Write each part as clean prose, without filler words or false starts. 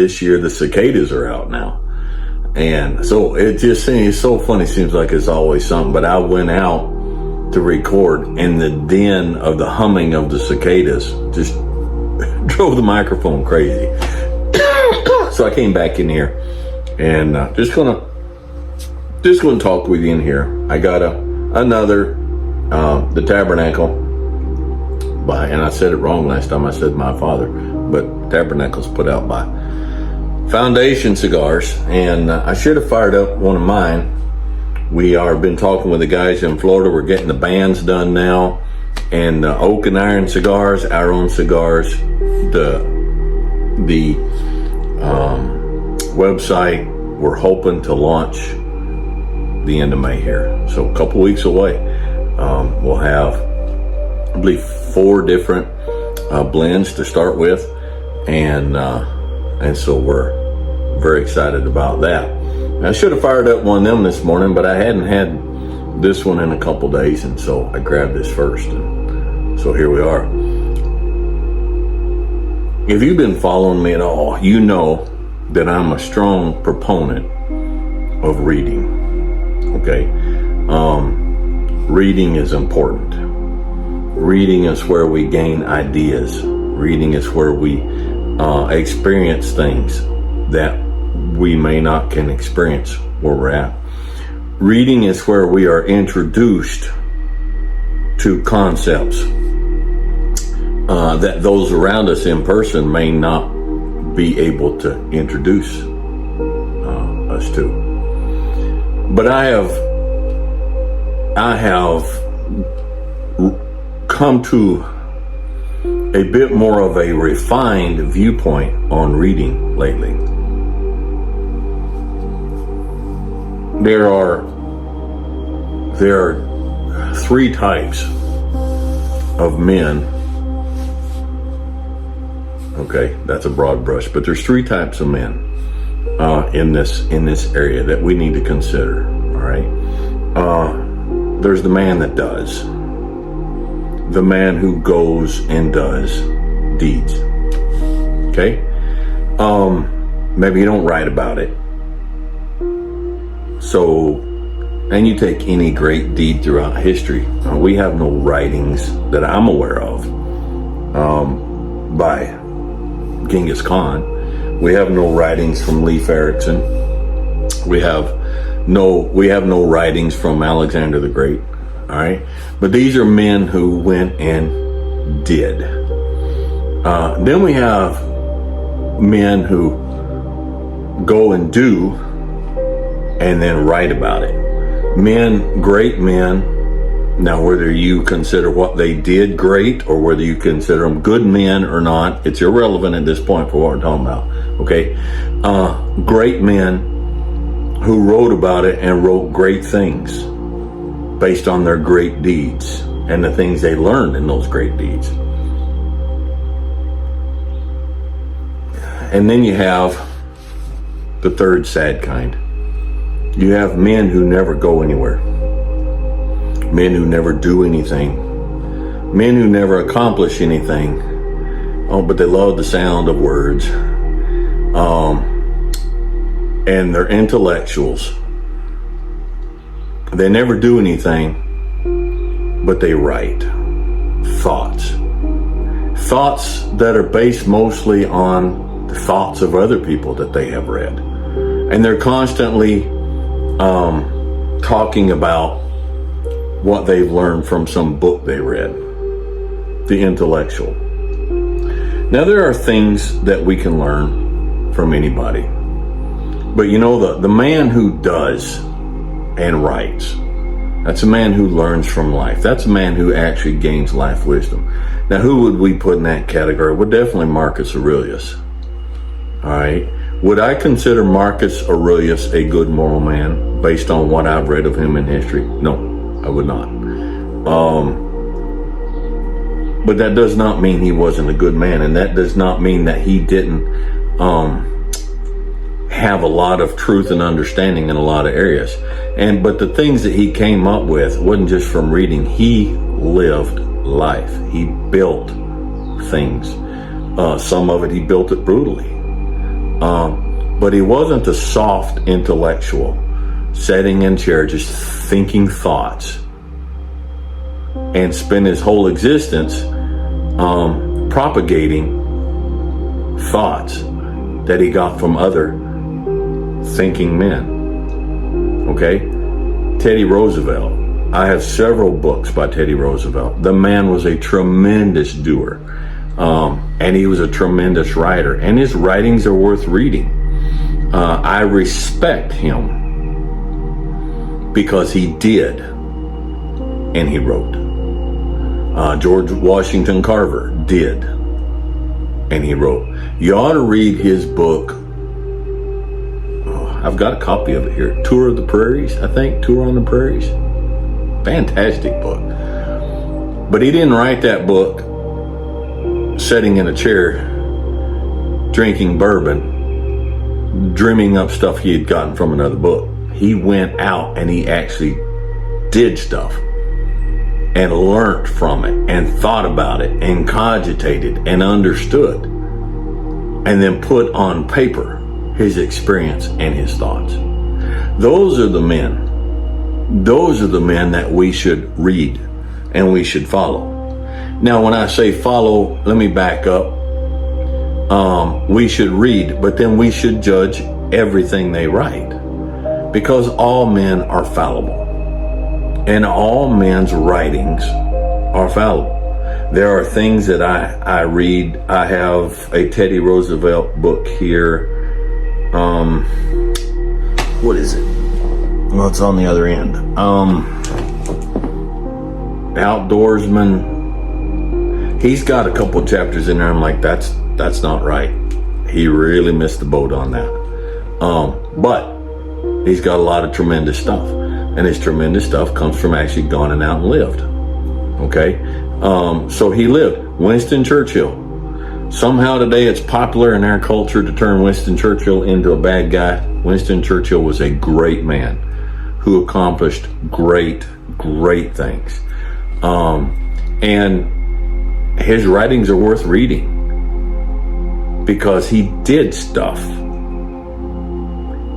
this year the cicadas are out now. And so it just seems, it's so funny, seems like it's always something, but I went out to record and the din of the humming of the cicadas just drove the microphone crazy. So I came back in here and just gonna talk with you in here. I got another the Tabernacle by, and I said it wrong last time, I said my father, but Tabernacle's put out by Foundation Cigars, and I should have fired up one of mine. We are been talking with the guys in Florida. We're getting the bands done now, and Oak and Iron cigars, our own cigars. The website we're hoping to launch the end of May here, so a couple weeks away. We'll have, I believe, 4 different blends to start with, and so we're very excited about that. I should have fired up one of them this morning, but I hadn't had this one in a couple days, and so I grabbed this first, and so here we are. If you've been following me at all, you know that I'm a strong proponent of reading. Okay, reading is important. Reading is where we gain ideas. Reading is where we experience things that we may not can experience where we're at. Reading is where we are introduced to concepts that those around us in person may not be able to introduce us to. But I have come to a bit more of a refined viewpoint on reading lately. There are 3 types of men. Okay, that's a broad brush, but there's 3 types of men in this area that we need to consider. All right, there's the man that does, the man who goes and does deeds. Okay, maybe you don't write about it. So, and you take any great deed throughout history, we have no writings that I'm aware of by Genghis Khan. We have no writings from Leif Erikson. We have no writings from Alexander the Great. All right, but these are men who went and did. Then we have men who go and do and then write about it. Men, great men. Now, whether you consider what they did great or whether you consider them good men or not, it's irrelevant at this point for what we're talking about. Okay, great men who wrote about it and wrote great things based on their great deeds and the things they learned in those great deeds. And then you have the third sad kind. You have men who never go anywhere, men who never do anything, men who never accomplish anything. Oh, but they love the sound of words. And they're intellectuals. They never do anything, but they write thoughts that are based mostly on the thoughts of other people that they have read. And they're constantly talking about what they've learned from some book they read. The intellectual. Now, there are things that we can learn from anybody, but you know, the man who does and writes, that's a man who learns from life. That's a man who actually gains life wisdom. Now, who would we put in that category? Well, definitely Marcus Aurelius. All right. Would I consider Marcus Aurelius a good moral man based on what I've read of him in history? No, I would not. But that does not mean he wasn't a good man, and that does not mean that he didn't have a lot of truth and understanding in a lot of areas. But the things that he came up with wasn't just from reading. He lived life. He built things. Some of it he built it brutally. But he wasn't a soft intellectual sitting in chair just thinking thoughts, and spent his whole existence propagating thoughts that he got from other thinking men. Okay? Teddy Roosevelt. I have several books by Teddy Roosevelt. The man was a tremendous doer, and he was a tremendous writer, and his writings are worth reading. I respect him because he did and he wrote. George Washington Carver did and he wrote. You ought to read his book. I've got a copy of it here. Tour of the Prairies, I think. Tour on the Prairies. Fantastic book. But he didn't write that book sitting in a chair drinking bourbon, dreaming up stuff he had gotten from another book. He went out and he actually did stuff and learned from it and thought about it and cogitated and understood and then put on paper his experience and his thoughts. Those are the men. Those are the men that we should read and we should follow. Now, when I say follow, let me back up. We should read, but then we should judge everything they write, because all men are fallible and all men's writings are fallible. There are things that I read. I have a Teddy Roosevelt book here. What is it? Well, it's on the other end. Outdoorsman. He's got a couple chapters in there. I'm like, that's not right. He really missed the boat on that. But he's got a lot of tremendous stuff, and his tremendous stuff comes from actually going out and lived. Okay, so he lived. Winston Churchill. Somehow today it's popular in our culture to turn Winston Churchill into a bad guy. Winston Churchill was a great man who accomplished great things. And his writings are worth reading because he did stuff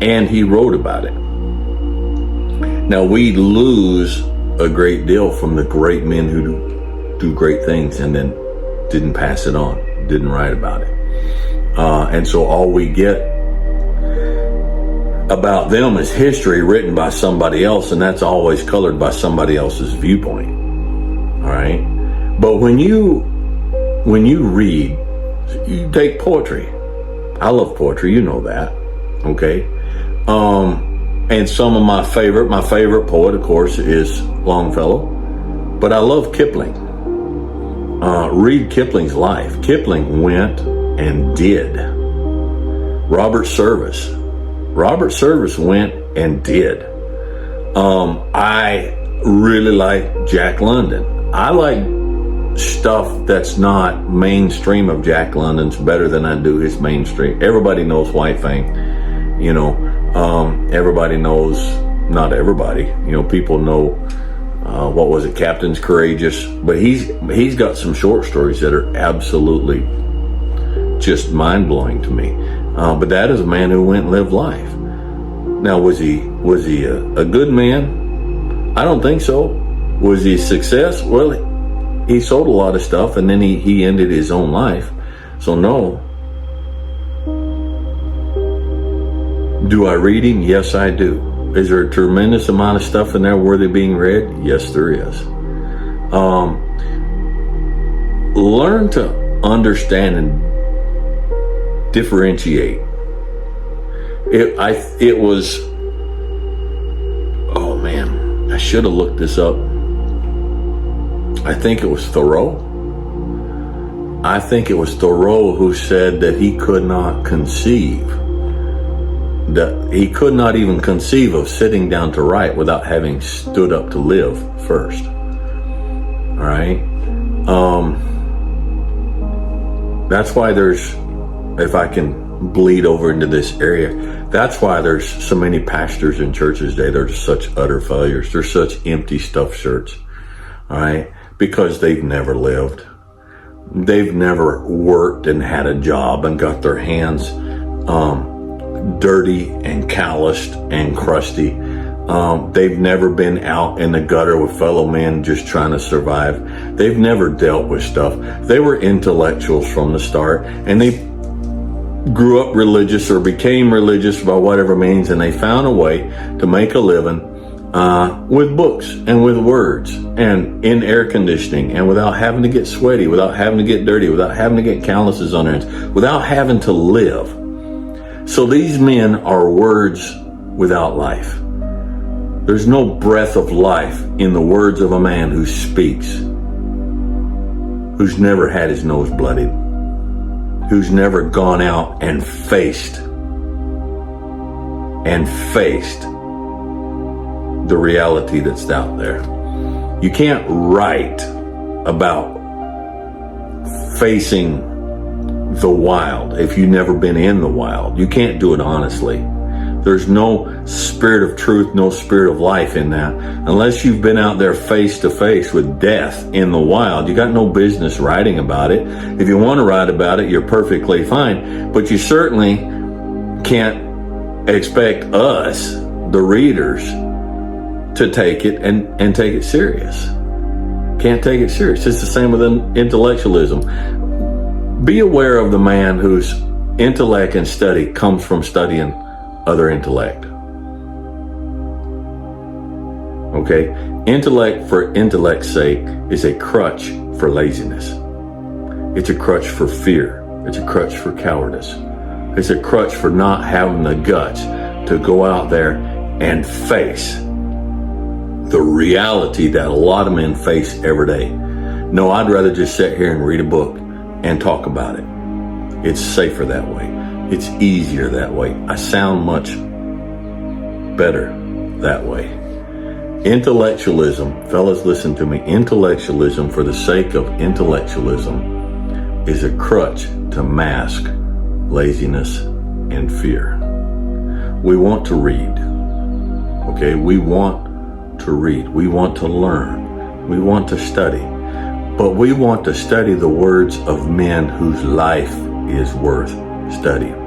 and he wrote about it. Now, we lose a great deal from the great men who do great things and then didn't pass it on, didn't write about it. And so all we get about them is history written by somebody else, and that's always colored by somebody else's viewpoint. All right? But when you read, you take poetry. I love poetry, you know that. Okay? And some of my favorite poet, of course, is Longfellow. But I love Kipling. Read Kipling's life. Kipling went and did. Robert Service went and did. I really like Jack London. I like stuff that's not mainstream of Jack London's better than I do his mainstream. Everybody knows White Fang, you know. Everybody knows, not everybody, you know, people know, what was it, Captain's Courageous, but he's got some short stories that are absolutely just mind-blowing to me. But that is a man who went and lived life. Now, was he a good man? I don't think so. Was he a success? Well, he sold a lot of stuff and then he ended his own life. So no. Do I read him? Yes, I do. Is there a tremendous amount of stuff in there worthy of being read? Yes, there is. Learn to understand and differentiate. It was, oh man, I should have looked this up. I think it was Thoreau. I think it was Thoreau who said that he could not even conceive of sitting down to write without having stood up to live first. All right. That's why there's, if I can bleed over into this area, that's why there's so many pastors in churches today. They're such utter failures. They're such empty stuffed shirts. All right. Because they've never lived. They've never worked and had a job and got their hands dirty and calloused and crusty. They've never been out in the gutter with fellow men just trying to survive. They've never dealt with stuff. They were intellectuals from the start, and they grew up religious or became religious by whatever means, and they found a way to make a living with books and with words and in air conditioning, and without having to get sweaty, without having to get dirty, without having to get calluses on their hands, without having to live. So these men are words without life. There's no breath of life in the words of a man who speaks, who's never had his nose bloodied, who's never gone out and faced the reality that's out there. You can't write about facing the wild if you've never been in the wild. You can't do it honestly. There's no spirit of truth, no spirit of life in that. Unless you've been out there face to face with death in the wild, you got no business writing about it. If you want to write about it, you're perfectly fine. But you certainly can't expect us, the readers, to take it and take it serious. Can't take it serious. It's the same with intellectualism. Be aware of the man whose intellect and study comes from studying other intellect. Okay? Intellect for intellect's sake is a crutch for laziness. It's a crutch for fear. It's a crutch for cowardice. It's a crutch for not having the guts to go out there and face the reality that a lot of men face every day. No, I'd rather just sit here and read a book and talk about it. It's safer that way. It's easier that way. I sound much better that way. Intellectualism, fellas, listen to me. Intellectualism for the sake of intellectualism is a crutch to mask laziness and fear. We want to read. Okay? We want to read. We want to learn. We want to study. But we want to study the words of men whose life is worth studying.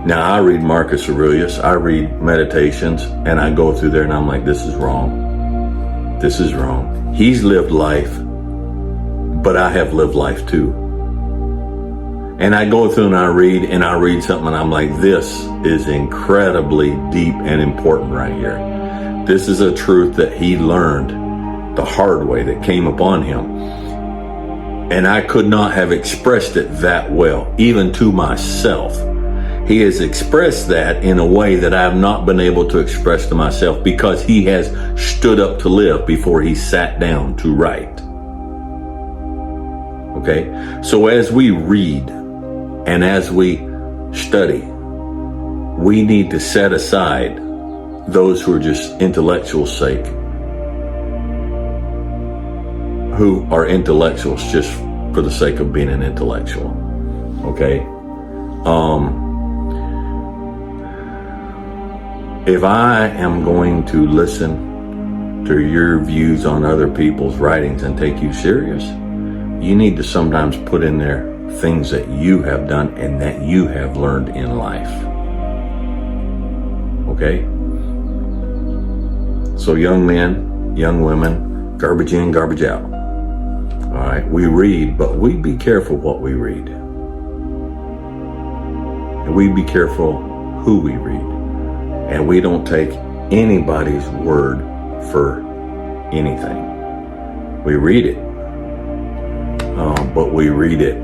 Now, I read Marcus Aurelius, I read Meditations, and I go through there and I'm like, this is wrong. This is wrong. He's lived life, but I have lived life too. And I go through and I read something and I'm like, this is incredibly deep and important right here. This is a truth that he learned the hard way, that came upon him. And I could not have expressed it that well, even to myself. He has expressed that in a way that I have not been able to express to myself, because he has stood up to live before he sat down to write. Okay? So as we read and as we study, we need to set aside those who are just intellectuals' sake, who are intellectuals just for the sake of being an intellectual. Okay? If I am going to listen to your views on other people's writings and take you serious, you need to sometimes put in there things that you have done and that you have learned in life. Okay? So young men, young women, garbage in, garbage out. All right, we read, but we be careful what we read. And we be careful who we read. And we don't take anybody's word for anything. We read it, but we read it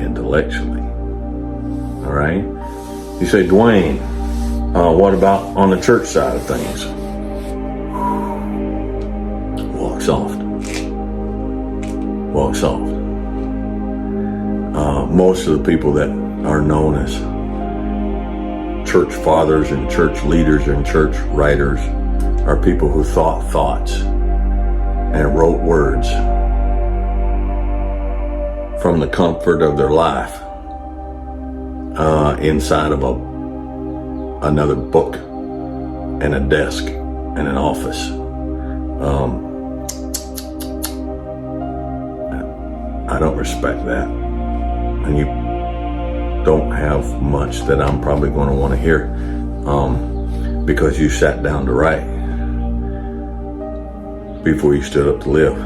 intellectually. All right? You say, Dewayne, what about on the church side of things? Walk soft. Walk soft. Most of the people that are known as church fathers and church leaders and church writers are people who thought thoughts and wrote words from the comfort of their life inside of another book and a desk and an office. I don't respect that. And don't have much that I'm probably going to want to hear, because you sat down to write before you stood up to live.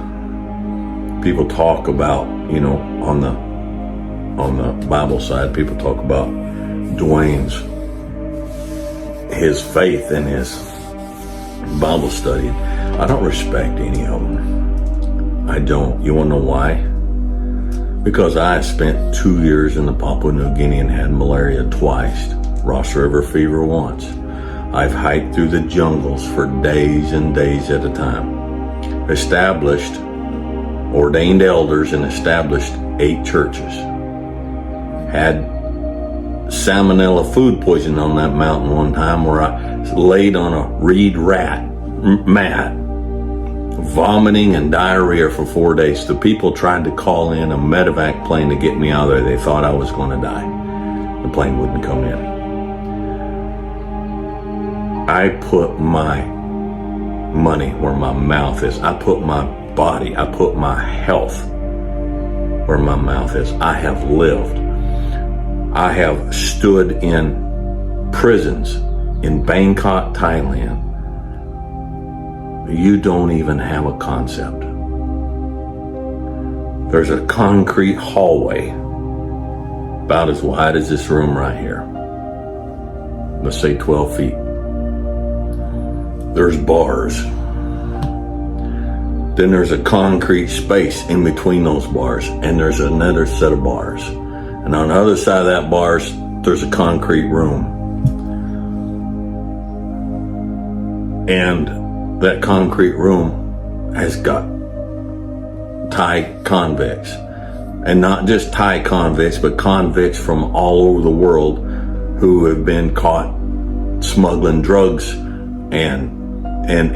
People talk about, on the Bible side, people talk about Dewayne's, his faith and his Bible study. I don't respect any of them. I don't. You want to know why? Because I spent 2 years in the Papua New Guinea and had malaria twice, Ross River fever once. I've hiked through the jungles for days and days at a time. Established, ordained elders and established 8 churches. Had salmonella food poisoning on that mountain one time, where I laid on a reed rat mat, vomiting and diarrhea for 4 days. The people tried to call in a medevac plane to get me out of there. They thought I was going to die. The plane wouldn't come in. I put my money where my mouth is. I put my body, I put my health where my mouth is. I have lived. I have stood in prisons in Bangkok, Thailand. You don't even have a concept. There's a concrete hallway about as wide as this room right here. Let's say 12 feet. There's bars. Then there's a concrete space in between those bars, and there's another set of bars. And on the other side of that bars, there's a concrete room. And that concrete room has got Thai convicts. And not just Thai convicts, but convicts from all over the world who have been caught smuggling drugs and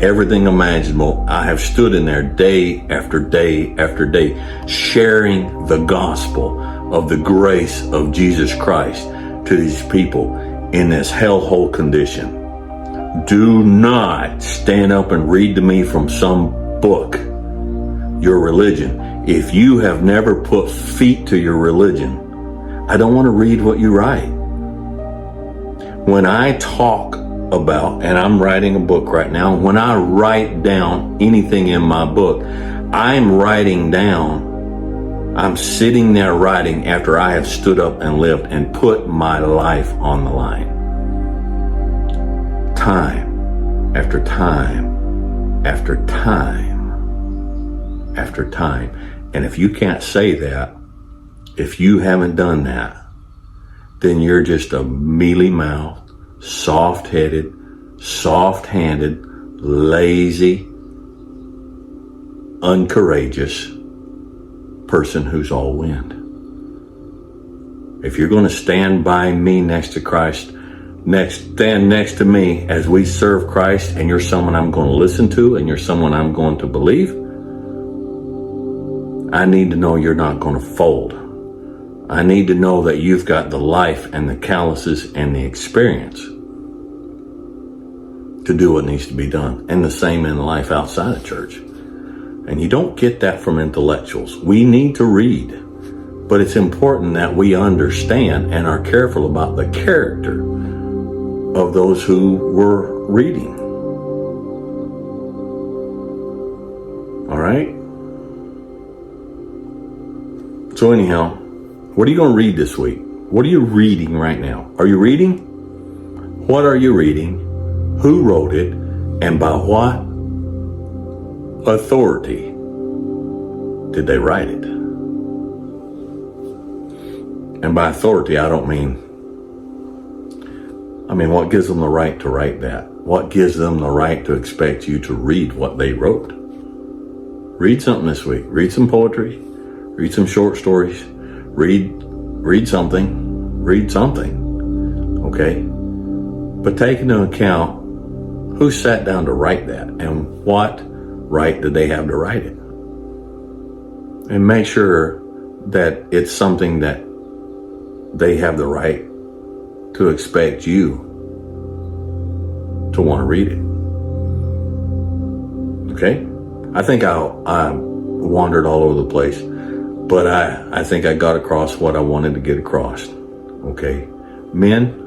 everything imaginable. I have stood in there day after day after day, sharing the gospel of the grace of Jesus Christ to these people in this hellhole condition. Do not stand up and read to me from some book your religion. If you have never put feet to your religion, I don't want to read what you write. When I talk about, and I'm writing a book right now, when I write down anything in my book, I'm writing down, I'm sitting there writing after I have stood up and lived and put my life on the line. Time after time after time after time. And if you can't say that, if you haven't done that, then you're just a mealy-mouthed, soft-headed, soft-handed, lazy, uncourageous person who's all wind. If you're going to stand by me next to Christ, stand next to me as we serve Christ, and you're someone I'm going to listen to, and you're someone I'm going to believe, I need to know you're not going to fold. I need to know that you've got the life and the calluses and the experience to do what needs to be done. And the same in life outside of church. And you don't get that from intellectuals. We need to read, but it's important that we understand and are careful about the character of those who were reading. All right? So anyhow, what are you going to read this week? What are you reading right now? Are you reading? What are you reading? Who wrote it? And by what authority did they write it? And by authority, I mean, what gives them the right to write that? What gives them the right to expect you to read what they wrote? Read something this week. Read some poetry. Read some short stories. Read something. Read something. Okay? But take into account who sat down to write that and what right did they have to write it. And make sure that it's something that they have the right to expect you to want to read it. Okay? I think I wandered all over the place, but I think I got across what I wanted to get across. Okay. Men,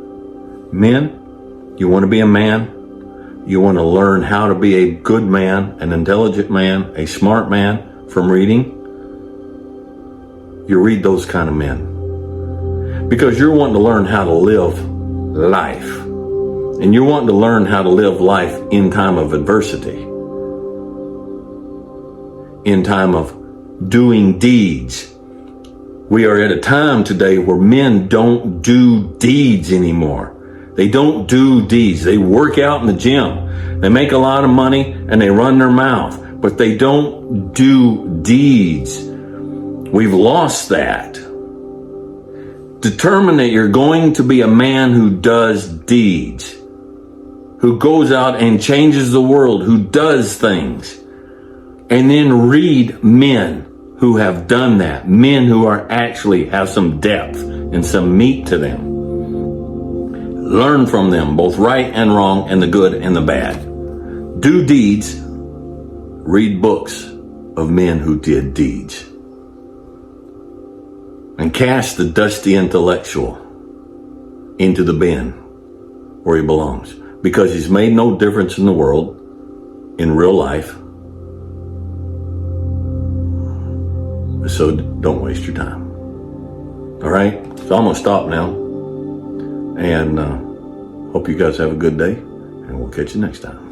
you want to be a man? You want to learn how to be a good man, an intelligent man, a smart man from reading? You read those kind of men. Because you're wanting to learn how to live life. And you're wanting to learn how to live life in time of adversity. In time of doing deeds. We are at a time today where men don't do deeds anymore. They don't do deeds. They work out in the gym. They make a lot of money and they run their mouth, but they don't do deeds. We've lost that. Determine that you're going to be a man who does deeds, who goes out and changes the world, who does things. And then read men who have done that, men who are actually have some depth and some meat to them. Learn from them, both right and wrong, and the good and the bad. Do deeds. Read books of men who did deeds. And cast the dusty intellectual into the bin where he belongs. Because he's made no difference in the world, in real life. So don't waste your time. All right? So I'm going to stop now. And hope you guys have a good day. And we'll catch you next time.